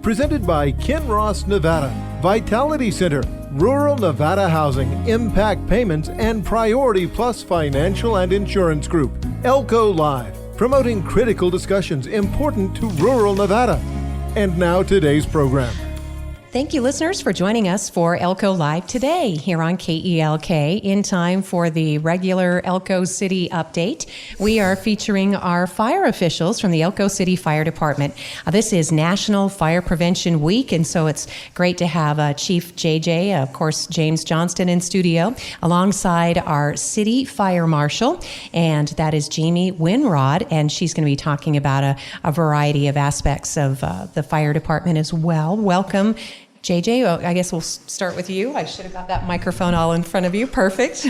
Presented by Kinross, Nevada, Vitality Center, Rural Nevada Housing, Impact Payments, and Priority Plus Financial and Insurance Group. Elko Live, promoting critical discussions important to rural Nevada. And now today's program. Thank you, listeners, for joining us for Elko Live today here on KELK in time for the regular Elko City update. We are featuring our fire officials from the Elko City Fire Department. This is National Fire Prevention Week, and so it's great to have Chief JJ, of course, James Johnston in studio, alongside our City Fire Marshal, and that is Jamie Winrod, and she's going to be talking about a variety of aspects of the fire department as well. Welcome. JJ, I guess we'll start with you. I should have got that microphone all in front of you. Perfect.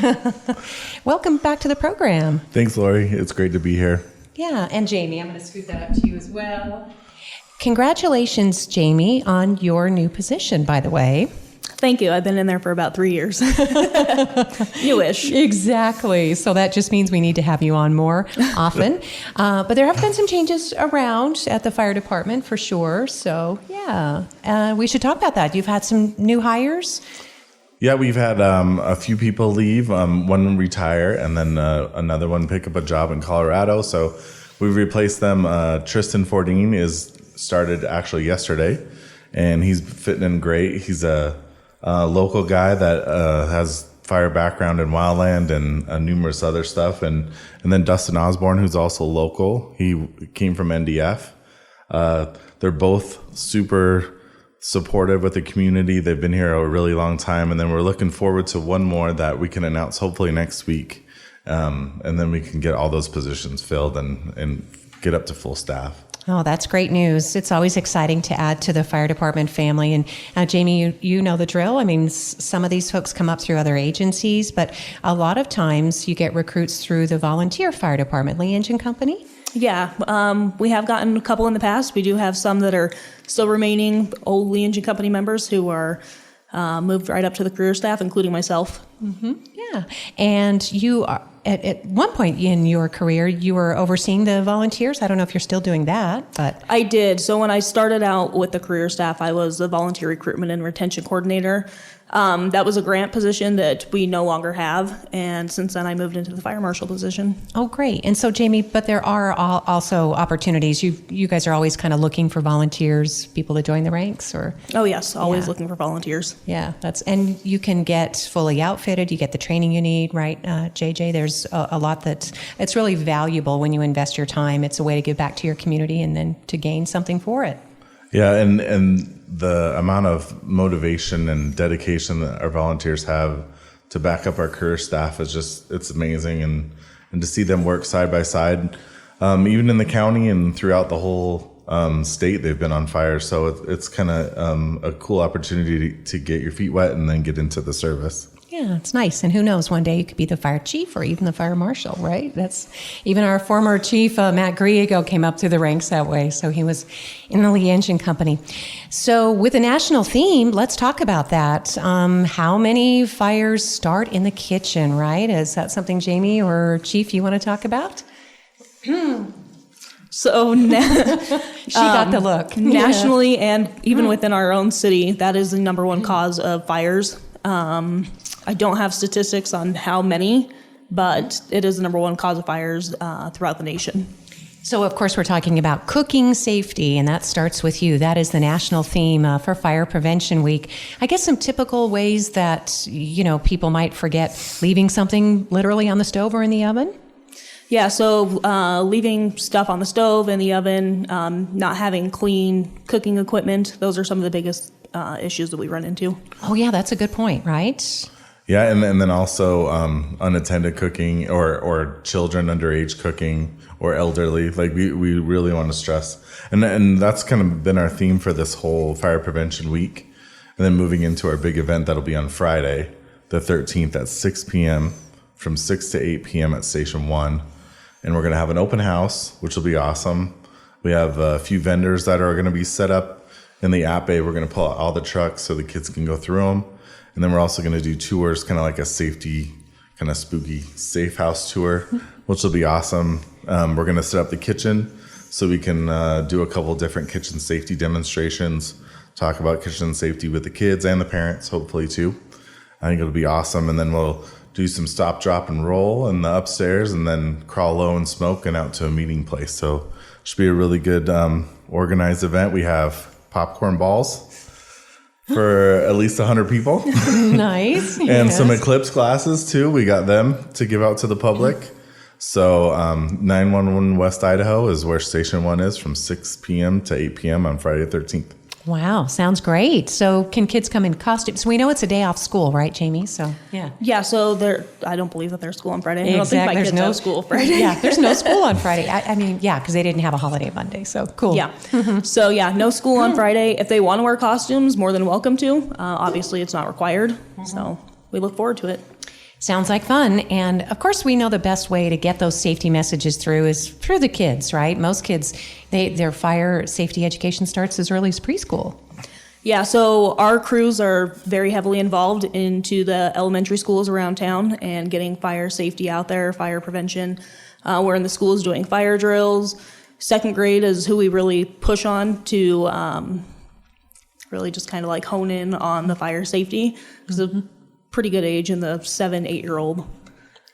Welcome back to the program. Thanks, Lori. It's great to be here. Yeah, and Jamie, I'm going to scoot that up to you as well. Congratulations, Jamie, on your new position, by the way. Thank you. I've been in there for about 3 years. Newish. Exactly. So that just means we need to have you on more often. But there have been some changes around at the fire department for sure. So, yeah, we should talk about that. You've had some new hires? Yeah, we've had a few people leave, one retire, and then another one pick up a job in Colorado. So we've replaced them. Tristan Fordine started actually yesterday, and he's fitting in great. He's a local guy that has fire background in wildland and numerous other stuff. And then Dustin Osborne, who's also local. He came from NDF. They're both super supportive with the community. They've been here a really long time. And then we're looking forward to one more that we can announce hopefully next week. And then we can get all those positions filled and get up to full staff. Oh, that's great news. It's always exciting to add to the fire department family. And Jamie, you know the drill. I mean, some of these folks come up through other agencies, but a lot of times you get recruits through the volunteer fire department, Lee Engine Company. Yeah, we have gotten a couple in the past. We do have some that are still remaining old Lee Engine Company members who are moved right up to the career staff, including myself. Mm-hmm. Yeah, and you are, at one point in your career, you were overseeing the volunteers. I don't know if you're still doing that, but... I did. So when I started out with the career staff, I was the volunteer recruitment and retention coordinator. That was a grant position that we no longer have, and since then I moved into the fire marshal position. Oh, great. And so, Jamie, but there are also opportunities. You guys are always kind of looking for volunteers, people to join the ranks, or? Oh, yes, always looking for volunteers. Yeah, and you can get fully outfitted. You get the training you need, right, JJ? There's a lot it's really valuable when you invest your time. It's a way to give back to your community and then to gain something for it. Yeah, and the amount of motivation and dedication that our volunteers have to back up our career staff is it's amazing. And to see them work side by side, even in the county and throughout the whole state, they've been on fire. So it's kind of a cool opportunity to get your feet wet and then get into the service. Yeah, it's nice. And who knows, one day you could be the fire chief or even the fire marshal, right? That's even our former chief, Matt Griego, came up through the ranks that way. So he was in the Lee Engine Company. So with a national theme, let's talk about that. How many fires start in the kitchen, right? Is that something, Jamie or Chief, you want to talk about? So she got the look. Nationally and even within our own city, that is the number one cause of fires. I don't have statistics on how many, but it is the number one cause of fires throughout the nation. So, of course, we're talking about cooking safety, and that starts with you. That is the national theme for Fire Prevention Week. I guess some typical ways that, people might forget leaving something literally on the stove or in the oven? Yeah, so leaving stuff on the stove, in the oven, not having clean cooking equipment, those are some of the biggest issues that we run into. Oh, yeah, that's a good point, right? Yeah, and then also unattended cooking or children underage cooking or elderly. Like we really want to stress. And that's kind of been our theme for this whole Fire Prevention Week. And then moving into our big event that'll be on Friday, the 13th at 6 p.m. from 6 to 8 p.m. at Station 1. And we're going to have an open house, which will be awesome. We have a few vendors that are going to be set up in the app bay. We're going to pull out all the trucks so the kids can go through them. And then we're also going to do tours, kind of like a safety, kind of spooky safe house tour, which will be awesome. We're going to set up the kitchen. so we can do a couple different kitchen safety demonstrations, talk about kitchen safety with the kids and the parents, hopefully too. I think it'll be awesome. And then we'll do some stop, drop, and roll in the upstairs, and then crawl low and smoke and out to a meeting place. So it should be a really good organized event. We have popcorn balls for at least 100 people. Nice. And yes. some Eclipse glasses too. We got them to give out to the public. So 911 West Idaho is where Station 1 is from 6 p.m. to 8 p.m. on Friday the 13th. Wow, sounds great. So can kids come in costumes? So we know it's a day off school, right, Jamie? So Yeah, so I don't believe that there's school on Friday. I don't think Exactly. my There's kids no have school Friday. Yeah, there's no school on Friday. I mean, yeah, because they didn't have a holiday Monday. So cool. Yeah. So yeah, no school on Friday. If they want to wear costumes, more than welcome to. Obviously, it's not required. So we look forward to it. Sounds like fun. And of course, we know the best way to get those safety messages through is through the kids, right? Most kids, their fire safety education starts as early as preschool. Yeah, so our crews are very heavily involved into the elementary schools around town and getting fire safety out there, fire prevention. We're in the schools doing fire drills. Second grade is who we really push on to really just kind of like hone in on the fire safety. It's a pretty good age in the 7-8-year-old.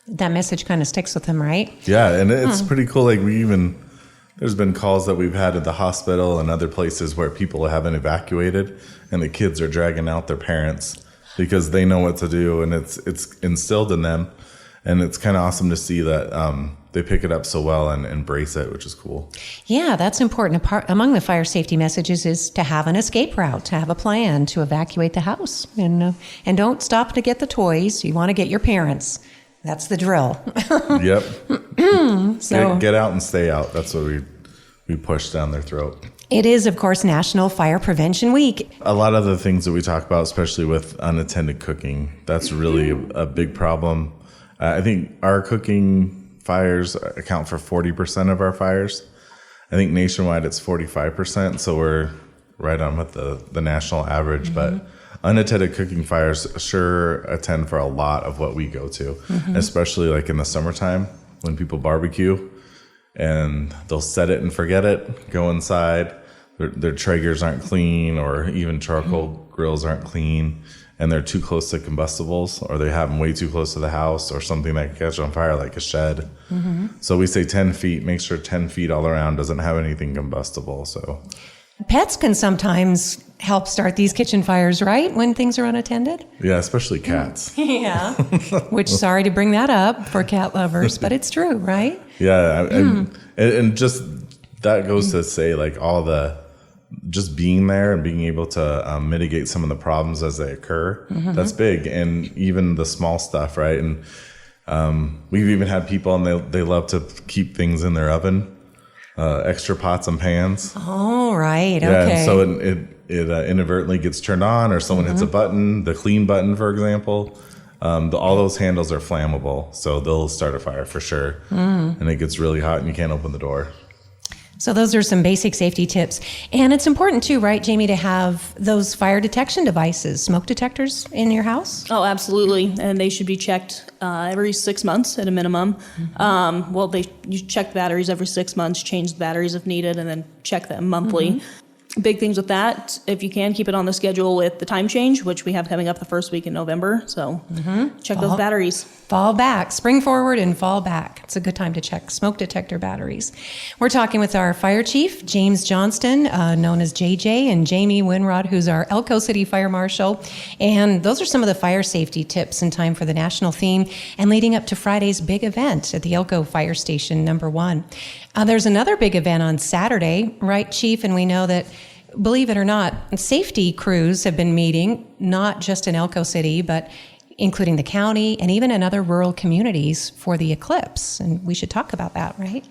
That message kind of sticks with them, right? Yeah, and it's pretty cool. Like there's been calls that we've had at the hospital and other places where people haven't evacuated and the kids are dragging out their parents because they know what to do, and it's instilled in them. And it's kind of awesome to see that they pick it up so well and embrace it, which is cool. Yeah, that's important. Among the fire safety messages is to have an escape route, to have a plan to evacuate the house. And don't stop to get the toys. You want to get your parents. That's the drill. Yep. So Get out and stay out. That's what we push down their throat. it is, of course, National Fire Prevention Week. A lot of the things that we talk about, especially with unattended cooking, that's really a big problem. I think our cooking fires account for 40% of our fires. I think nationwide it's 45%, so we're right on with the national average. But unattended cooking fires sure attend for a lot of what we go to, especially like in the summertime when people barbecue and they'll set it and forget it, go inside, their Traegers aren't clean, or even charcoal grills aren't clean, and they're too close to combustibles, or they have them way too close to the house, or something that can catch on fire like a shed. So we say 10 feet, make sure 10 feet all around doesn't have anything combustible. So Pets can sometimes help start these kitchen fires, right? When things are unattended. yeah, especially cats. Yeah. Which, sorry to bring that up for cat lovers, but it's true, right? Yeah, and just that goes to say, like, all the just being there and being able to mitigate some of the problems as they occur. That's big, and even the small stuff, right? And we've even had people, and they love to keep things in their oven, extra pots and pans. Oh, right. Yeah, Okay. and so it inadvertently gets turned on, or someone hits a button, the clean button, for example. All those handles are flammable, so they'll start a fire for sure. And it gets really hot, and you can't open the door. So those are some basic safety tips. And it's important too, right, Jamie, to have those fire detection devices, smoke detectors in your house? Oh, absolutely. And they should be checked every 6 months at a minimum. You check the batteries every 6 months, change the batteries if needed, and then check them monthly. Big things with that, if you can, keep it on the schedule with the time change, which we have coming up the first week in November. So check those batteries. Fall back, spring forward and fall back. It's a good time to check smoke detector batteries. We're talking with our fire chief, James Johnston, known as JJ, and Jamie Winrod, who's our Elko City Fire Marshal. And those are some of the fire safety tips in time for the national theme and leading up to Friday's big event at the Elko Fire Station #1. There's another big event on Saturday, right, Chief? And we know that, believe it or not, safety crews have been meeting, not just in Elko City, but including the county and even in other rural communities for the eclipse. And we should talk about that, right?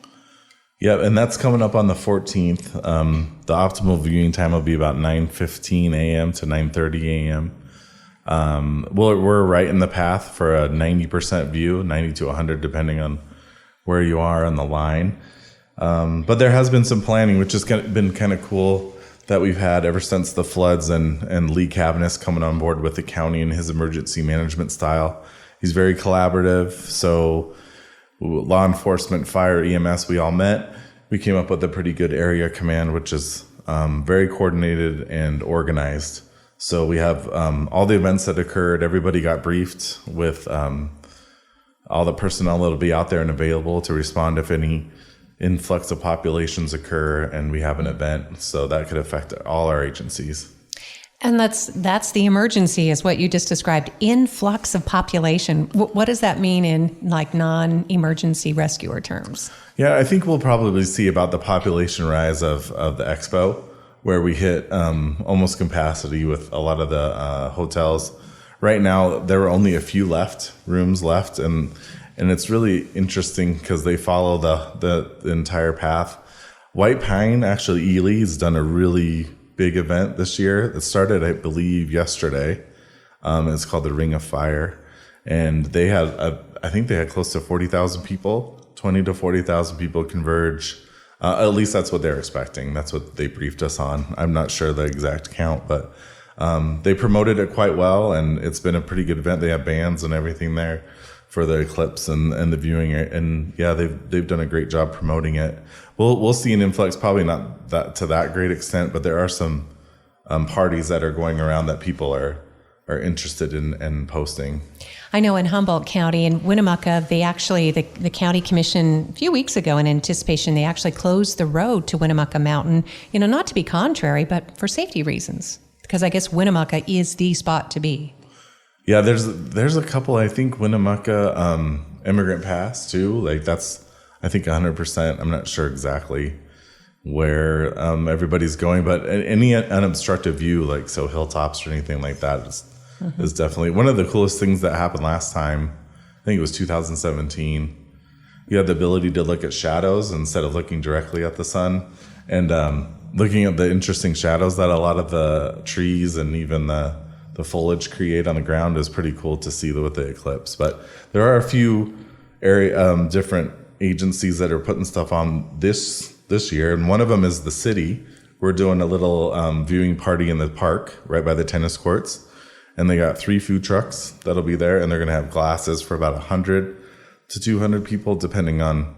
Yeah, and that's coming up on the 14th. The optimal viewing time will be about 9:15 a.m. to 9:30 a.m. We're right in the path for a 90% view, 90 to 100, depending on where you are on the line. But there has been some planning, which has been kind of cool, that we've had ever since the floods, and Lee Cavaniss coming on board with the county and his emergency management style. He's very collaborative. So law enforcement, fire, EMS, we all met, we came up with a pretty good area command, which is very coordinated and organized. So we have all the events that occurred. Everybody got briefed with all the personnel that'll be out there and available to respond if any influx of populations occur and we have an event. So that could affect all our agencies. And that's the emergency, is what you just described. Influx of population. What does that mean in like non-emergency rescuer terms? Yeah, I think we'll probably see about the population rise of the expo, where we hit almost capacity with a lot of the hotels. Right now, there are only a few rooms left, and it's really interesting because they follow the entire path. White Pine, actually, Ely has done a really big event this year. It started, I believe, yesterday. It's called the Ring of Fire, and they had, I think they had close to 40,000 people, 20 to 40,000 people converge. At least that's what they're expecting. That's what they briefed us on. I'm not sure the exact count, but they promoted it quite well, and it's been a pretty good event. They have bands and everything there for the eclipse and the viewing, and yeah, they've done a great job promoting it. We'll see an influx, probably not that to that great extent, but there are some parties that are going around that people are interested in posting. I know in Humboldt County and Winnemucca, they actually, the county commission a few weeks ago in anticipation, they actually closed the road to Winnemucca Mountain, not to be contrary, but for safety reasons, because I guess Winnemucca is the spot to be. Yeah, there's a couple, I think Winnemucca Immigrant Pass too, like that's, I think 100%. I'm not sure exactly where everybody's going, but any unobstructed view, like so hilltops or anything like that is definitely one of the coolest things that happened last time. I think it was 2017. You had the ability to look at shadows instead of looking directly at the sun, and looking at the interesting shadows that a lot of the trees and even the foliage create on the ground is pretty cool to see with the eclipse. But there are a few different agencies that are putting stuff on this year, and one of them is the city. We're doing a little viewing party in the park right by the tennis courts, and they got 3 food trucks that'll be there, and they're going to have glasses for about 100 to 200 people, depending on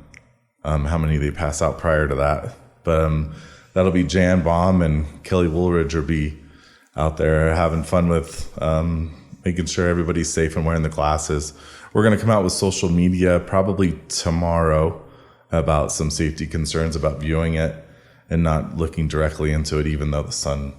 how many they pass out prior to that. But that'll be Jan Baum and Kelly Woolridge will be out there having fun with making sure everybody's safe and wearing the glasses. We're going to come out with social media probably tomorrow about some safety concerns about viewing it and not looking directly into it, even though the sun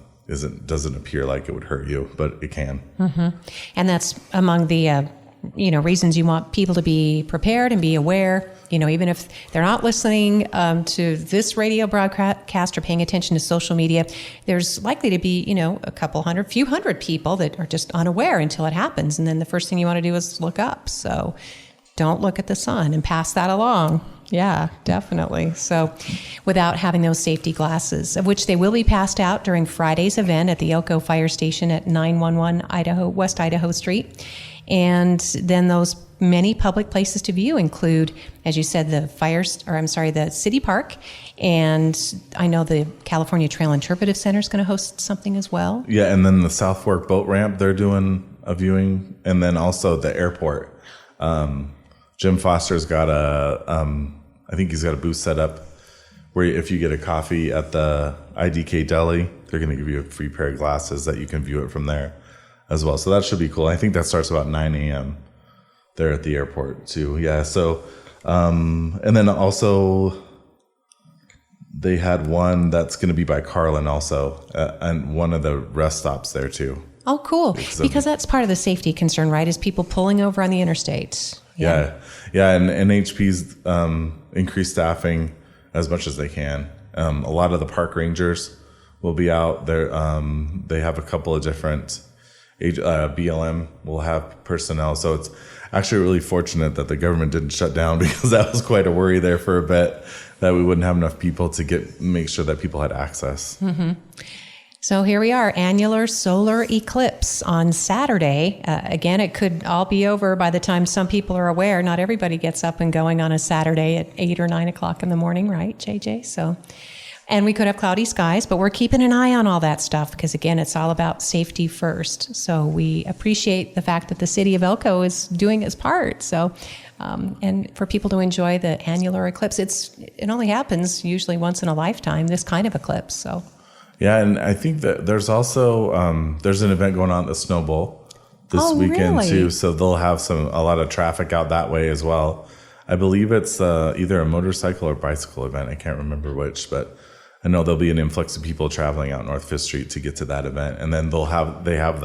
doesn't appear like it would hurt you, but it can. Mm-hmm. And that's among the reasons you want people to be prepared and be aware. Even if they're not listening to this radio broadcast or paying attention to social media, there's likely to be, a few hundred people that are just unaware until it happens. And then the first thing you want to do is look up. So don't look at the sun and pass that along. Yeah, definitely. So without having those safety glasses, of which they will be passed out during Friday's event at the Elko Fire Station at 911 West Idaho Street. And then those many public places to view include, as you said, the city park. And I know the California Trail Interpretive Center is going to host something as well. Yeah, and then the South Fork Boat Ramp, they're doing a viewing. And then also the airport. Jim Foster's got I think he's got a booth set up where if you get a coffee at the IDK Deli, they're going to give you a free pair of glasses that you can view it from there as well. So that should be cool. I think that starts about 9 a.m. there at the airport too. Yeah. So, and then also they had one that's going to be by Carlin also, and one of the rest stops there too. Oh, cool. Because that's part of the safety concern, right? Is people pulling over on the interstates. Yeah. And NHP's increased staffing as much as they can. A lot of the park rangers will be out there. They have a couple of different BLM will have personnel. So it's actually really fortunate that the government didn't shut down, because that was quite a worry there for a bit, that we wouldn't have enough people to make sure that people had access. Mm-hmm. So here we are, Annular Solar Eclipse on Saturday. Again, it could all be over by the time some people are aware. Not everybody gets up and going on a Saturday at 8 or 9 o'clock in the morning, right, JJ? So, and we could have cloudy skies, but we're keeping an eye on all that stuff because, again, it's all about safety first. So we appreciate the fact that the city of Elko is doing its part. So and for people to enjoy the annular eclipse. It only happens usually once in a lifetime, this kind of eclipse. So, yeah, and I think that there's also there's an event going on at the Snow Bowl this weekend really? too, so they'll have a lot of traffic out that way as well. I believe it's either a motorcycle or bicycle event. I can't remember which, but I know there'll be an influx of people traveling out North Fifth Street to get to that event, and then they have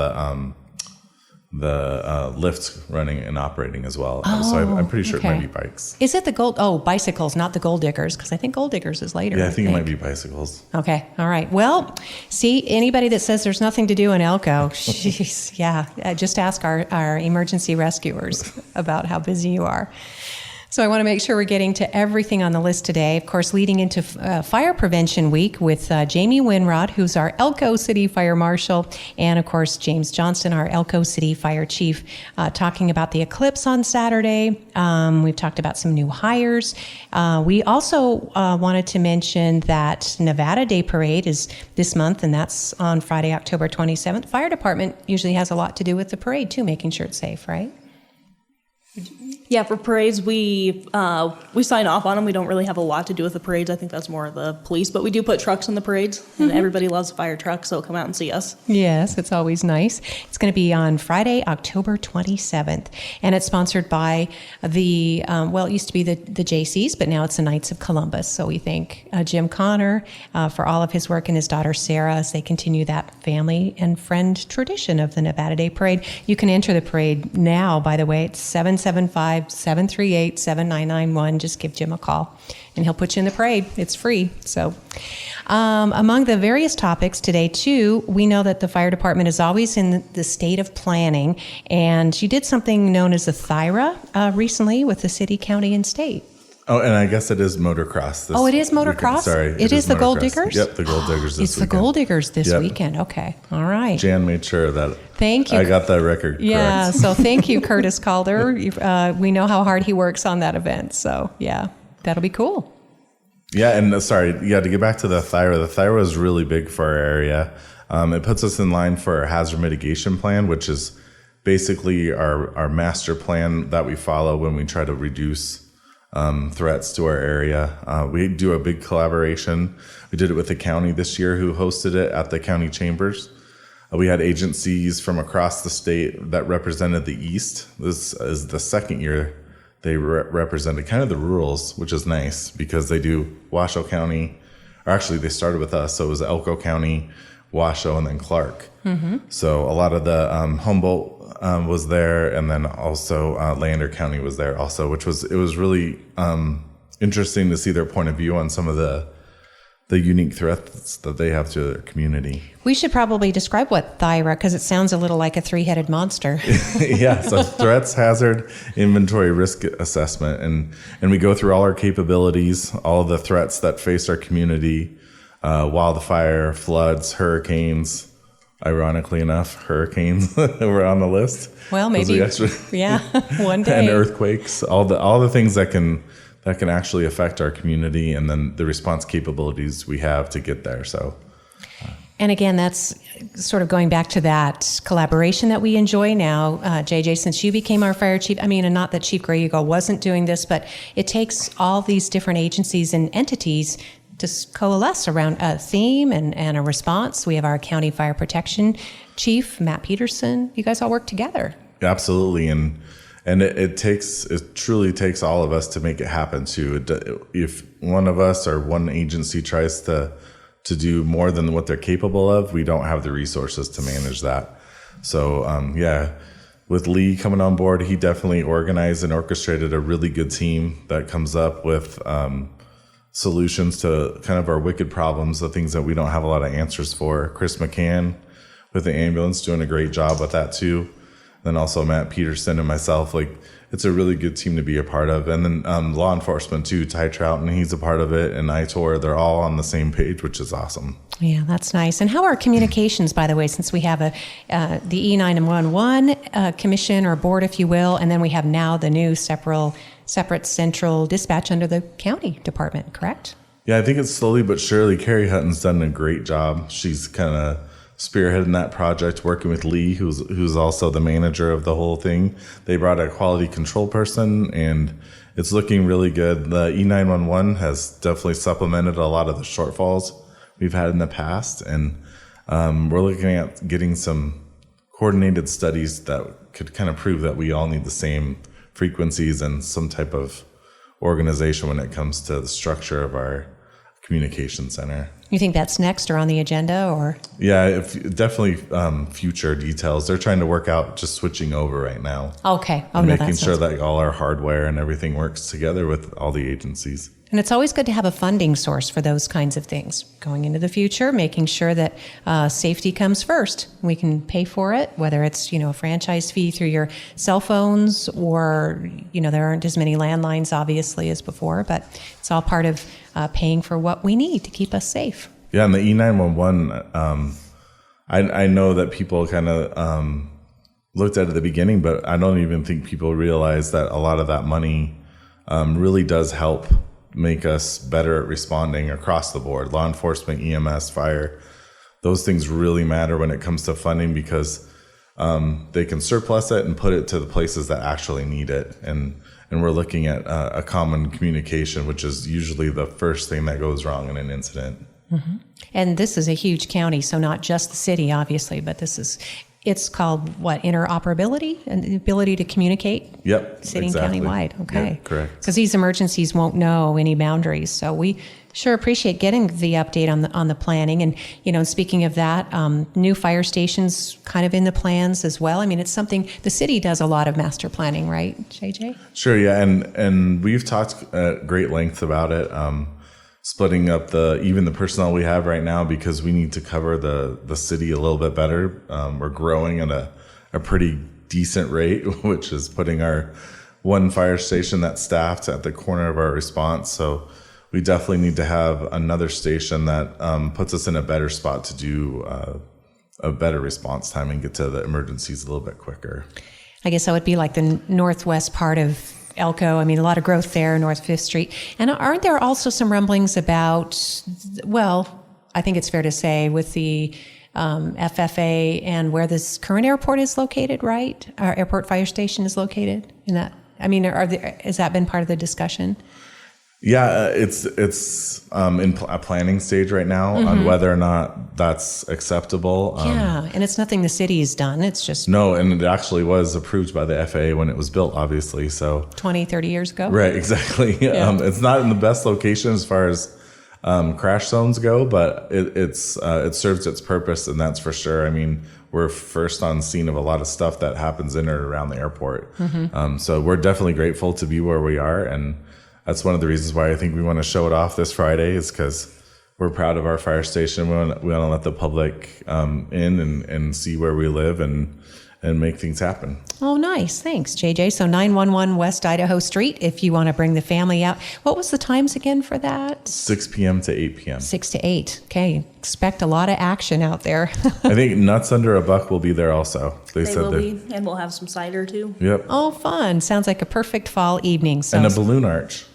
the lifts running and operating as well. So I'm pretty sure it might be bikes. Is it bicycles, not the Gold Diggers? Because I think Gold Diggers is later. Yeah, I think it might be bicycles. Okay, all right. Well, see, anybody that says there's nothing to do in Elko, jeez, yeah, just ask our emergency rescuers about how busy you are. So I want to make sure we're getting to everything on the list today. Of course, leading into Fire Prevention Week with Jamie Winrod, who's our Elko City Fire Marshal, and of course, James Johnston, our Elko City Fire Chief, talking about the eclipse on Saturday. We've talked about some new hires. We also wanted to mention that Nevada Day Parade is this month, and that's on Friday, October 27th. Fire Department usually has a lot to do with the parade, too, making sure it's safe, right? Yeah, for parades, we sign off on them. We don't really have a lot to do with the parades. I think that's more of the police, but we do put trucks in the parades, and everybody loves fire trucks, so come out and see us. Yes, it's always nice. It's going to be on Friday, October 27th, and it's sponsored by it used to be the JCs, but now it's the Knights of Columbus. So we thank Jim Connor for all of his work and his daughter Sarah as they continue that family and friend tradition of the Nevada Day Parade. You can enter the parade now, by the way. It's 775-738-7991. Just give Jim a call and he'll put you in the parade. It's free. So among the various topics today, too, we know that the fire department is always in the state of planning, and you did something known as a THYRA recently with the city, county, and state. Oh, and I guess it is motocross. It is motocross? Weekend. Sorry. It is the Gold Diggers? Yep, the Gold Diggers this It's weekend. the Gold Diggers this weekend. Okay. All right. Jan made sure that Thank you. I got that record Yeah, correct. so thank you, Curtis Calder. We know how hard he works on that event. So, yeah, that'll be cool. Yeah, and to get back to the THYRA is really big for our area. It puts us in line for our hazard mitigation plan, which is basically our master plan that we follow when we try to reduce threats to our area. We do a big collaboration. We did it with the county this year, who hosted it at the county chambers. We had agencies from across the state that represented the East. This is the second year they represented kind of the rurals, which is nice because they do Washoe County, or actually they started with us. So it was Elko County, Washoe, and then Clark. Mm-hmm. So a lot of the Humboldt was there, and then also Lander County was there also, it was really interesting to see their point of view on some of the unique threats that they have to their community. We should probably describe what THYRA, because it sounds a little like a three-headed monster. Yeah, so threats, hazard, inventory, risk assessment, and we go through all our capabilities, all of the threats that face our community, wildfire, floods, hurricanes. Ironically enough, hurricanes were on the list. Well, maybe, yeah, one day. And earthquakes, all the things that can actually affect our community, and then the response capabilities we have to get there. So, and again, that's sort of going back to that collaboration that we enjoy now. JJ, since you became our fire chief, and not that Chief Gray Eagle wasn't doing this, but it takes all these different agencies and entities to coalesce around a theme and a response. We have our county fire protection chief, Matt Peterson. You guys all work together. Absolutely, and it truly takes all of us to make it happen too. If one of us or one agency tries to do more than what they're capable of, we don't have the resources to manage that. So with Lee coming on board, he definitely organized and orchestrated a really good team that comes up with solutions to kind of our wicked problems, the things that we don't have a lot of answers for. Chris McCann with the ambulance doing a great job with that too. Then also Matt Peterson and myself, it's a really good team to be a part of. And then law enforcement too, Ty Troughton, he's a part of it, and ITOR, they're all on the same page, which is awesome. Yeah, that's nice. And how are communications, by the way, since we have the E911 commission or board, if you will, and then we have now the new separate central dispatch under the county department, correct? Yeah, I think it's slowly but surely. Carrie Hutton's done a great job. She's kind of spearheading that project, working with Lee, who's also the manager of the whole thing. They brought a quality control person, and it's looking really good. The E911 has definitely supplemented a lot of the shortfalls we've had in the past, and we're looking at getting some coordinated studies that could kind of prove that we all need the same frequencies and some type of organization when it comes to the structure of our communication center. You think that's next or on the agenda, or? Yeah, definitely future details. They're trying to work out just switching over right now. Okay. And making sure that all our hardware and everything works together with all the agencies. And it's always good to have a funding source for those kinds of things going into the future, making sure that safety comes first. We can pay for it, whether it's, a franchise fee through your cell phones, or, there aren't as many landlines, obviously, as before, but it's all part of paying for what we need to keep us safe. Yeah, and the E911, I know that people kind of looked at it at the beginning, but I don't even think people realize that a lot of that money really does help make us better at responding across the board. Law enforcement, EMS, fire, those things really matter when it comes to funding, because they can surplus it and put it to the places that actually need it. And we're looking at a common communication, which is usually the first thing that goes wrong in an incident. Mm-hmm. And this is a huge county, so not just the city, obviously, but it's called what, interoperability and the ability to communicate? Yep, City exactly. and county-wide, okay. Yeah, correct. Because these emergencies won't know any boundaries, so we sure appreciate getting the update on the planning. And, speaking of that, new fire stations kind of in the plans as well. I mean, it's something, the city does a lot of master planning, right, JJ? Sure, yeah, and we've talked at great length about it. Splitting up even the personnel we have right now, because we need to cover the city a little bit better. We're growing at a pretty decent rate, which is putting our one fire station that's staffed at the corner of our response. So we definitely need to have another station that puts us in a better spot to do a better response time and get to the emergencies a little bit quicker. I guess that would be like the northwest part of Elko. I mean, a lot of growth there, North 5th Street. And aren't there also some rumblings about, well, I think it's fair to say, with the FFA and where this current airport is located, right? Our airport fire station is located in that. I mean, has that been part of the discussion? Yeah, it's in a planning stage right now on whether or not that's acceptable. Yeah, and it's nothing the city has done. It's just... No, and it actually was approved by the FAA when it was built, obviously. So 20, 30 years ago? Right, exactly. Yeah. It's not in the best location as far as crash zones go, but it serves its purpose, and that's for sure. I mean, we're first on scene of a lot of stuff that happens in or around the airport. So we're definitely grateful to be where we are, and that's one of the reasons why I think we want to show it off this Friday, is because we're proud of our fire station. We want to let the public in and see where we live and make things happen. Oh, nice. Thanks, JJ. So 911 West Idaho Street, if you want to bring the family out. What was the times again for that? 6 p.m. to 8 p.m. 6 to 8. Okay. Expect a lot of action out there. I think Nuts Under a Buck will be there also. They will be, and we'll have some cider too. Yep. Oh, fun. Sounds like a perfect fall evening. So And a balloon arch.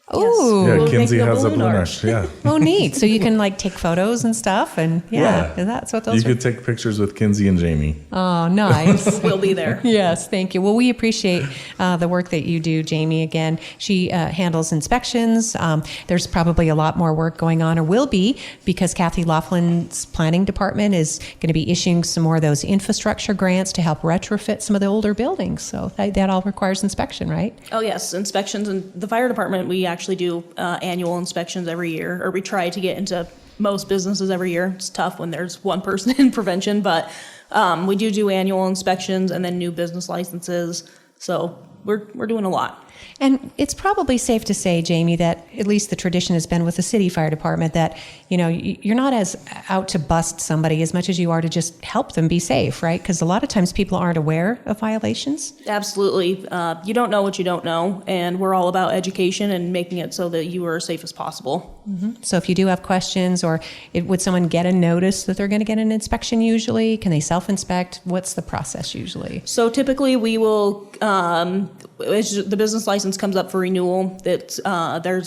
Oh, Yeah, We'll Kinsey make the has a balloon balloon arch. arch. Yeah. oh, neat. So you can take photos and stuff, and that's what You those are. could take pictures with Kinsey and Jamie. Oh, nice. We'll be there. Yes, thank you. Well, we appreciate the work that you do, Jamie. Again, she handles inspections. There's probably a lot more work going on, or will be, because Kathy Laughlin's planning department is going to be issuing some more of those infrastructure grants to help retrofit some of the older buildings. So that all requires inspection, right? Oh, yes, inspections. And the fire department, we actually do annual inspections every year, or we try to get into most businesses every year. It's tough when there's one person in prevention, but we do annual inspections and then new business licenses. So we're doing a lot. And it's probably safe to say, Jamie, that at least the tradition has been with the city fire department that, you're not as out to bust somebody as much as you are to just help them be safe, right? Because a lot of times people aren't aware of violations. Absolutely. You don't know what you don't know, and we're all about education and making it so that you are as safe as possible. So if you do have questions, or would someone get a notice that they're going to get an inspection usually? Can they self-inspect? What's the process usually? So typically we will, as the business license comes up for renewal, there's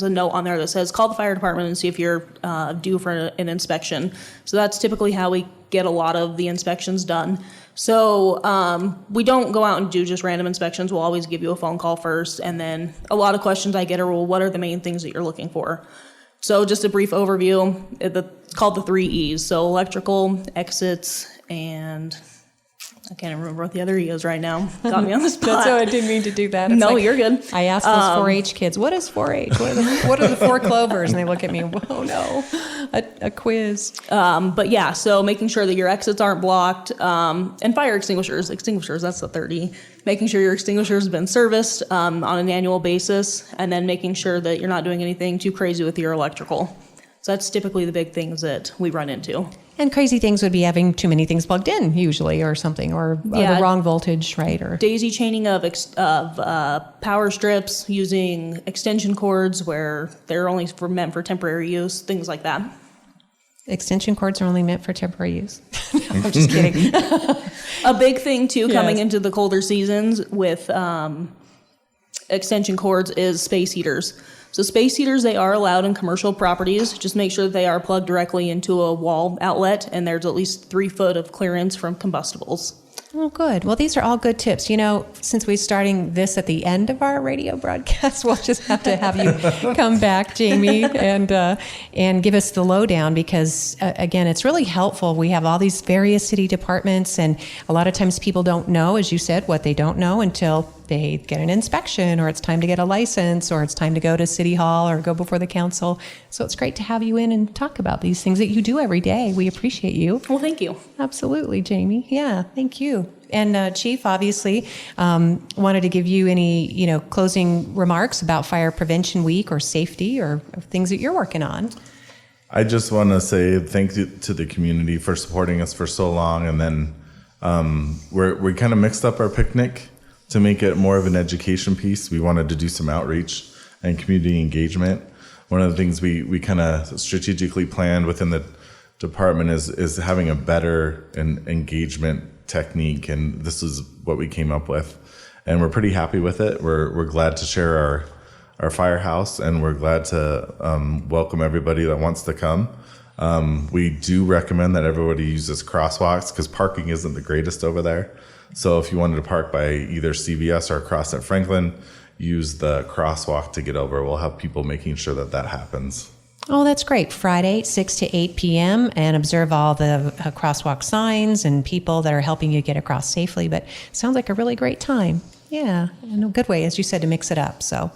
a note on there that says, call the fire department and see if you're due for an inspection. So that's typically how we get a lot of the inspections done. So we don't go out and do just random inspections. We'll always give you a phone call first. And then a lot of questions I get are, well, what are the main things that you're looking for? So just a brief overview, it's called the 3 E's. So electrical, exits, and I can't even remember what the other E is right now. Got me on the spot. So I didn't mean to do that. It's No, like, you're good. I asked those 4-H kids, what is 4-H? What are the 4 clovers? And they look at me, oh no, a quiz. But yeah, so making sure that your exits aren't blocked, and fire extinguishers, that's the 3rd E. Making sure your extinguishers have been serviced on an annual basis, and then making sure that you're not doing anything too crazy with your electrical. So that's typically the big things that we run into. And crazy things would be having too many things plugged in, usually, or something, or the wrong voltage, right? Or daisy chaining of power strips, using extension cords where they're only meant for temporary use, things like that. Extension cords are only meant for temporary use. I'm just kidding. A big thing, too, coming into the colder seasons with extension cords is space heaters. So space heaters, they are allowed in commercial properties. Just make sure that they are plugged directly into a wall outlet, and there's at least 3 foot of clearance from combustibles. Oh, good. Well, these are all good tips. You know, since we're starting this at the end of our radio broadcast, we'll just have to have you come back, Jamie, and give us the lowdown because, again, it's really helpful. We have all these various city departments, and a lot of times people don't know, as you said, what they don't know until they get an inspection, or it's time to get a license, or it's time to go to City Hall or go before the council. So it's great to have you in and talk about these things that you do every day. We appreciate you. Well, thank you. Absolutely, Jamie. Yeah, thank you. And Chief, obviously, wanted to give you any, closing remarks about Fire Prevention Week or safety or things that you're working on. I just want to say thank you to the community for supporting us for so long. And then we kind of mixed up our picnic to make it more of an education piece. We wanted to do some outreach and community engagement. One of the things we kind of strategically planned within the department is having a better engagement technique, and this is what we came up with, and we're pretty happy with it. We're glad to share our firehouse, and we're glad to welcome everybody that wants to come. We do recommend that everybody uses crosswalks because parking isn't the greatest over there. So if you wanted to park by either CVS or across at Franklin, use the crosswalk to get over. We'll have people making sure that happens. Oh, that's great. Friday, 6 to 8 p.m. and observe all the crosswalk signs and people that are helping you get across safely. But it sounds like a really great time. Yeah, in a good way, as you said, to mix it up. So,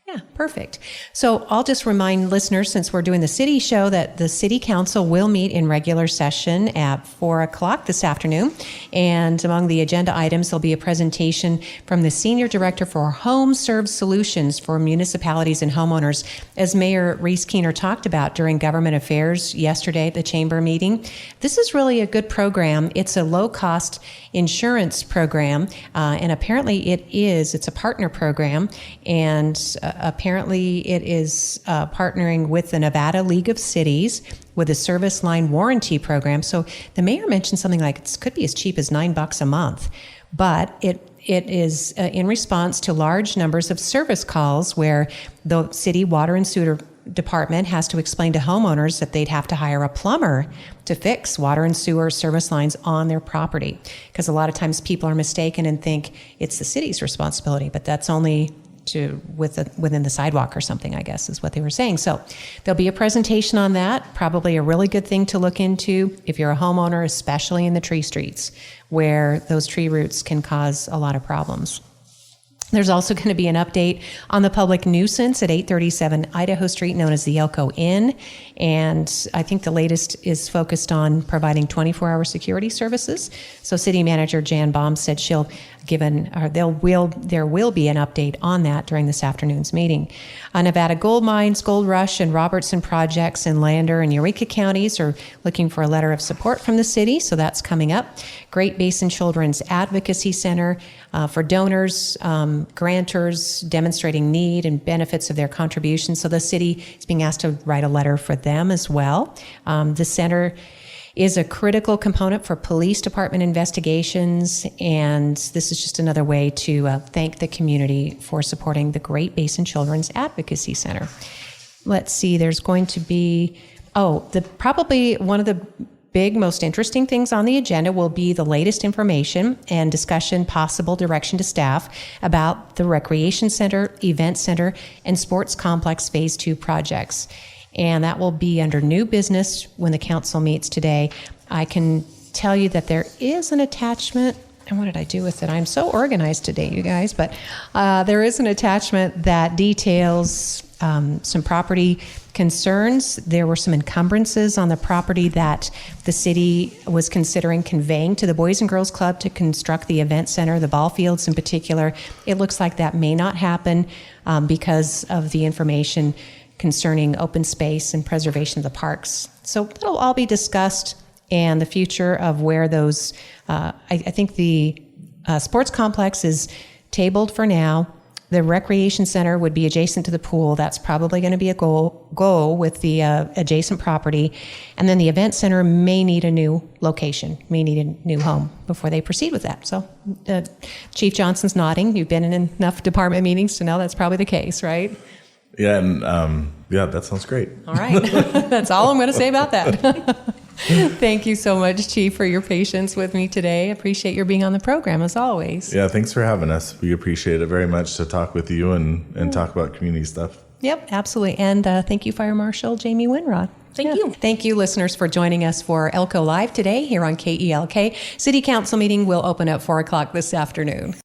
yeah, perfect. So I'll just remind listeners, since we're doing the city show, that the city council will meet in regular session at 4 o'clock this afternoon. And among the agenda items, there'll be a presentation from the Senior Director for Home Serve Solutions for municipalities and homeowners, as Mayor Reese Keener talked about during Government Affairs yesterday at the Chamber meeting. This is really a good program. It's a low-cost insurance program, and apparently it's a partner program, and apparently it is partnering with the Nevada League of Cities with a service line warranty program. So the mayor mentioned something like it could be as cheap as $9 a month, but it is in response to large numbers of service calls where the city water and sewer department has to explain to homeowners that they'd have to hire a plumber to fix water and sewer service lines on their property. Because a lot of times people are mistaken and think it's the city's responsibility, but that's only within the sidewalk or something, I guess, is what they were saying. So there'll be a presentation on that, probably a really good thing to look into if you're a homeowner, especially in the tree streets, where those tree roots can cause a lot of problems. There's also going to be an update on the public nuisance at 837 Idaho Street, known as the Elko Inn. And I think the latest is focused on providing 24-hour security services. So City Manager Jan Baum said there will be an update on that during this afternoon's meeting. Nevada Gold Mines, Gold Rush, and Robertson projects in Lander and Eureka counties are looking for a letter of support from the city, so that's coming up. Great Basin Children's Advocacy Center for donors, grantors demonstrating need and benefits of their contributions. So the city is being asked to write a letter for them as well. The center is a critical component for police department investigations, and this is just another way to thank the community for supporting the Great Basin Children's Advocacy Center. Let's see, there's going to be, probably one of the big, most interesting things on the agenda will be the latest information and discussion, possible direction to staff about the Recreation Center, Event Center, and Sports Complex Phase 2 projects. And that will be under new business when the council meets today. I can tell you that there is an attachment. And what did I do with it? I'm so organized today, you guys. But there is an attachment that details some property concerns. There were some encumbrances on the property that the city was considering conveying to the Boys and Girls Club to construct the event center, the ball fields in particular. It looks like that may not happen because of the information concerning open space and preservation of the parks. So that'll all be discussed, and the future of where those, I think the sports complex is tabled for now. The recreation center would be adjacent to the pool. That's probably going to be a go with the adjacent property. And then the event center may need a new location, may need a new home before they proceed with that. So Chief Johnston's nodding. You've been in enough department meetings to know that's probably the case, right? Yeah, and that sounds great. All right. That's all I'm going to say about that. Thank you so much, Chief, for your patience with me today. Appreciate your being on the program, as always. Yeah, thanks for having us. We appreciate it very much to talk with you and talk about community stuff. Yep, absolutely. And thank you, Fire Marshal Jamie Winrod. Thank you. Thank you, listeners, for joining us for Elko Live today here on KELK. City Council meeting will open at 4 o'clock this afternoon.